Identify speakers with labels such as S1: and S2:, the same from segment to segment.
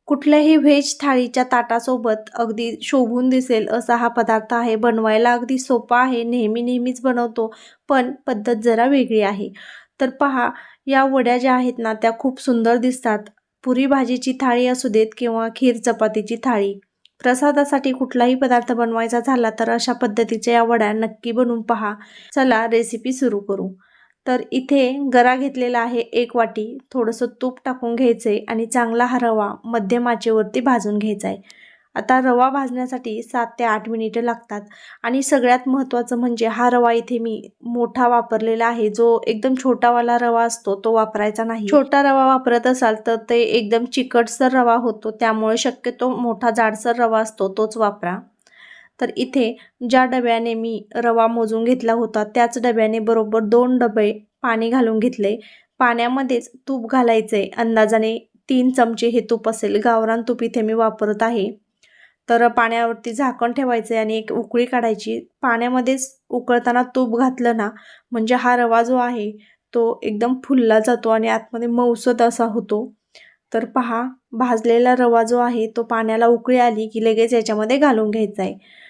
S1: कुठल्याही व्हेज थाळीच्या ताटासोबत अगदी शोभून दिसेल असा हा पदार्थ आहे। बनवायला अगदी सोपा आहे, नेहमीच बनवतो, पण पद्धत जरा वेगळी आहे। तर पहा, या वड्या ज्या आहेत ना त्या खूप सुंदर दिसतात। पुरी भाजीची थाळी असू देत किंवा खीर चपातीची थाळी, प्रसादासाठी कुठलाही पदार्थ बनवायचा झाला तर अशा पद्धतीच्या या वड्या नक्की बनवून पहा। चला रेसिपी सुरू करू। तर इथे गरा घेतलेला आहे 1 वाटी, थोडंसं तूप टाकून घ्यायचे आणि चांगला हा रवा मध्यम आचेवरती भाजून घ्यायचा आहे। आता रवा भाजण्यासाठी 7 ते 8 मिनिटे लागतात आणि सगळ्यात महत्त्वाचं म्हणजे हा रवा इथे मी मोठा वापरलेला आहे, जो एकदम छोटावाला रवा असतो तो वापरायचा नाही। छोटा रवा वापरत असाल तर ते एकदम चिकटसर रवा होतो, त्यामुळे शक्यतो मोठा जाडसर रवा असतो तोच वापरा। तर इथे ज्या डब्याने मी रवा मोजून घेतला होता त्याच डब्याने बरोबर 2 डबे पाणी घालून घेतले। पाण्यामध्येच तूप घालायचे, अंदाजाने 3 चमचे हे तूप असेल, गावरान तूप इथे मी वापरत आहे। तर पाण्यावरती झाकण ठेवायचे आणि एक उकळी काढायची। पाण्यामध्येच उकळताना तूप घातलं ना म्हणजे हा रवा जो आहे तो एकदम फुलला जातो आणि आतमध्ये मऊसुत असा होतो। तर पहा, भाजलेला रवा जो आहे तो पाण्याला उकळी आली की लगेच याच्यामध्ये घालून घ्यायचा आहे।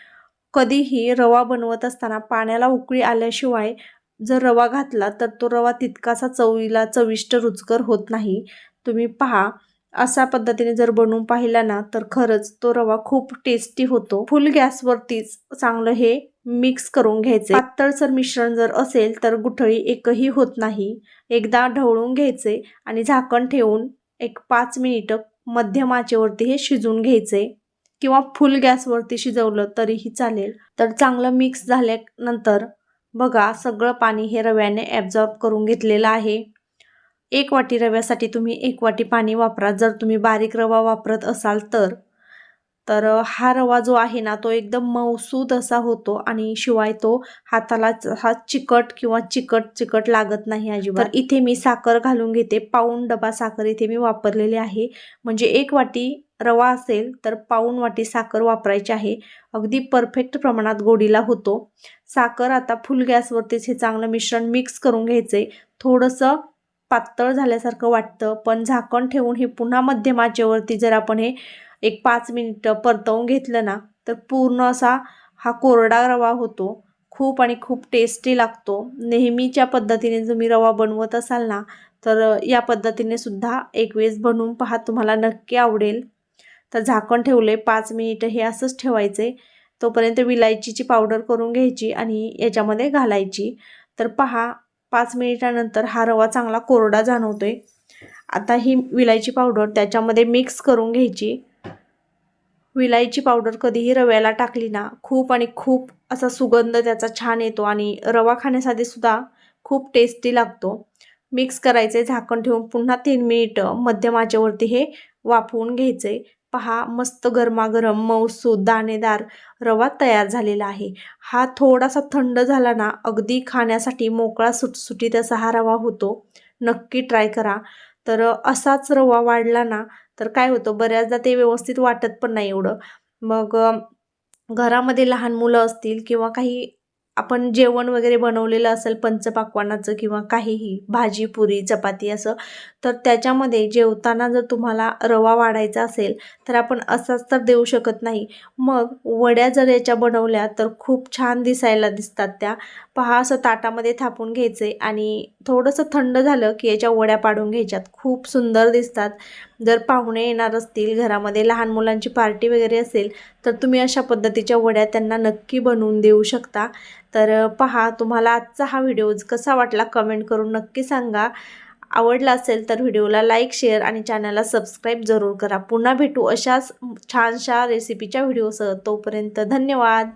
S1: कधीही रवा बनवत असताना पाण्याला उकळी आल्याशिवाय जर रवा घातला तर तो रवा तितकासा चवीला चविष्ट रुचकर होत नाही। तुम्ही पहा, अशा पद्धतीने जर बनवून पाहिला ना तर खरंच तो रवा खूप टेस्टी होतो। फुल गॅसवरतीच चांगलं हे मिक्स करून घ्यायचे। पातळसर मिश्रण जर असेल तर गुठळी एकही होत नाही। एकदा ढवळून घ्यायचे आणि झाकण ठेवून एक 5 मिनिटं मध्यम आचेवरती हे शिजवून घ्यायचे किंवा फुल गॅसवरती शिजवलं तरीही चालेल। तर चांगलं मिक्स झाल्यानंतर बघा, सगळं पाणी हे रव्याने ॲब्झॉर्ब करून घेतलेलं आहे। 1 वाटी रव्यासाठी तुम्ही 1 वाटी पाणी वापरा, जर तुम्ही बारीक रवा वापरत असाल तर। तर हा रवा जो आहे ना तो एकदम मऊसूत असा होतो आणि शिवाय तो हाताला हा चिकट किंवा चिकट लागत नाही अजिबात। तर इथे मी साखर घालून घेते, पाऊण डबा साखर इथे मी वापरलेली आहे। म्हणजे 1 वाटी रवा असेल तर पाऊण वाटी साखर वापरायची आहे। अगदी परफेक्ट प्रमाणात गोडीला होतो। साखर आता फुल गॅसवरतीच हे चांगलं मिश्रण मिक्स करून घ्यायचे। थोडंसं पातळ झाल्यासारखं वाटतं, पण झाकण ठेवून हे पुन्हा मध्यम आचेवरती जर आपण हे एक 5 मिनिटं परतवून घेतलं ना तर पूर्ण असा हा कोरडा रवा होतो। खूप आणि खूप टेस्टी लागतो। नेहमीच्या पद्धतीने तुम्ही रवा बनवत असाल ना तर या पद्धतीने सुद्धा एक वेळेस बनवून पहा, तुम्हाला नक्की आवडेल। तर झाकण ठेवले 5 मिनिटं, हे असंच ठेवायचे। तोपर्यंत विलायचीची पावडर करून घ्यायची आणि याच्यामध्ये घालायची। तर पहा, 5 मिनिटानंतर हा रवा चांगला कोरडा जाणवतोय। आता ही विलायची पावडर त्याच्यामध्ये मिक्स करून घ्यायची। विलायची पावडर कधीही रव्याला टाकली ना खूप आणि खूप असा सुगंध त्याचा छान येतो आणि रवा खाण्यासाठी सुद्धा खूप टेस्टी लागतो। मिक्स करायचे, झाकण ठेवून पुन्हा 3 मिनिटं मध्यम आचेवरती हे वाफवून घ्यायचे। पहा, मस्त गरमागरम मऊसूत दाणेदार रवा तयार झालेला आहे। हा थोडासा थंड झाला ना अगदी खाण्यासाठी मोकळा सुटसुटीत असा हा रवा होतो। नक्की ट्राय करा। तर असाच रवा वाढला ना तर काय होतं, बऱ्याचदा ते व्यवस्थित वाटत पण नाही एवढं। मग घरामध्ये लहान मुलं असतील किंवा काही आपण जेवण वगैरे बनवलेलं असेल पंचपक्वान्नाचं किंवा काहीही भाजी पुरी चपाती असं, तर त्याच्यामध्ये जेवताना जर तुम्हाला रवा वाढायचा असेल तर आपण असाच तर देऊ शकत नाही। मग वड्या जर याच्या बनवल्या तर खूप छान दिसायला दिसतात त्या। पहा, असं ताटामध्ये थापून घ्यायचे आणि थोडंसं थंड झालं की याच्या वड्या पाडून घ्यायच्यात, खूप सुंदर दिसतात। जर पाहुणे येणार असतील, घरामध्ये लहान मुलांची पार्टी वगैरे असेल तर तुम्ही अशा पद्धतीच्या वड्या त्यांना नक्की बनवून देऊ शकता। तर पहा, तुम्हाला आजचा हा व्हिडिओ कसा वाटला कमेंट करून नक्की सांगा। आवडला असेल तर व्हिडिओला लाईक, शेअर आणि चॅनलला सबस्क्राईब जरूर करा। पुन्हा भेटू अशाच छानशा रेसिपीच्या व्हिडिओसह। तोपर्यंत धन्यवाद।